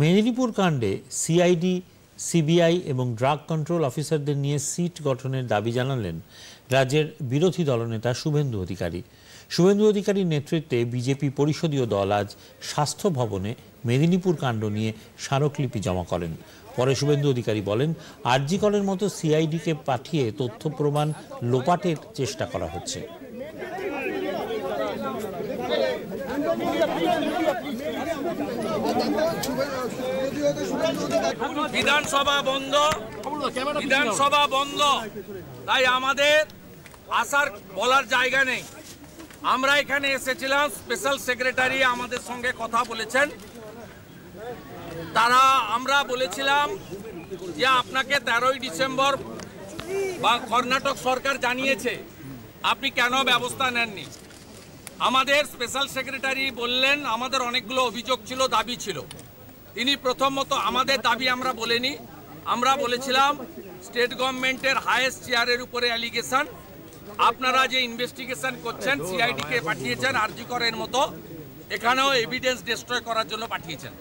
মেদিনীপুর কাণ্ডে CID, CBI এবং drug control অফিসারদের নিয়ে সিট গঠনের দাবি জানালেন রাজ্যের বিরোধী দলনেতা শুভেন্দু অধিকারী। শুভেন্দু অধিকারীর নেতৃত্বে বিজেপি পরিষদীয় দল আজ স্বাস্থ্য ভবনে মেদিনীপুর কাণ্ড নিয়ে স্মারকলিপি জমা করেন। পরে শুভেন্দু অধিকারী বলেন, আরজি করের মতো সিআইডিকে পাঠিয়ে তথ্য প্রমাণ লোপাটের চেষ্টা করা হচ্ছে। বিধানসভা বন্ধ, তাই আমাদের আসার বলার জায়গা নেই। আমরা এখানে এসেছিলাম, স্পেশাল সেক্রেটারি আমাদের সঙ্গে কথা বলেছেন। আমরা বলেছিলাম যে আপনাকে 13ই ডিসেম্বর বা কর্ণাটক সরকার জানিয়েছে, আপনি কেন ব্যবস্থা নেননি। আমাদের স্পেশাল সেক্রেটারি বললেন আমাদের অনেকগুলো অভিযোগ ছিল, দাবি ছিল। তিনি প্রথমত আমাদের দাবি আমরা বলিনি, আমরা বলেছিলাম স্টেট গভর্নমেন্টের হাইয়েস্ট চেয়ারের উপরে অ্যালিগেশন, আপনারা যে ইনভেস্টিগেশন করছেন, সিআইডিকে পাঠিয়েছেন আরজি করের মতো, এখানেও এভিডেন্স ডিস্ট্রয় করার জন্য পাঠিয়েছেন।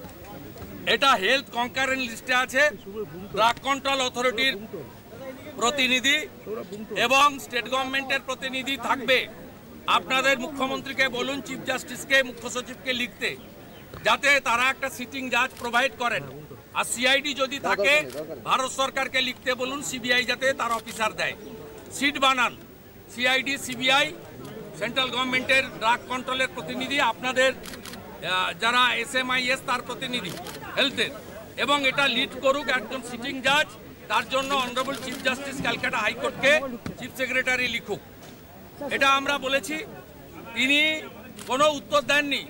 এটা হেলথ কনকারেন্ট লিস্টে আছে। ড্রাগ কন্ট্রোল অথরিটির প্রতিনিধি এবং স্টেট গভর্নমেন্টের প্রতিনিধি থাকবে। আপনাদের মুখ্যমন্ত্রীকে বলুন, চিফ জাস্টিসকে, মুখ্য সচিবকে লিখতে, যাতে তারা একটা সিটিং জাজ প্রোভাইড করেন। আর সিআইডি যদি থাকে, ভারত সরকারকে লিখতে বলুন, সিবিআই যাতে তার অফিসার দেয়। সিট বানান, সিআইডি, সিবিআই, সেন্ট্রাল গভর্নমেন্টের ড্রাগ কন্ট্রোলের প্রতিনিধি, আপনাদের যারা SMIS তার প্রতিনিধি হেলথের, এবং এটা লিড করুক একজন সিটিং জাজ। তার জন্য অনারেবল চিফ জাস্টিস ক্যালকাটা হাইকোর্টকে চিফ সেক্রেটারি লিখুক। এটা আমরা বলেছি, তিনি কোনো উত্তর দেননি।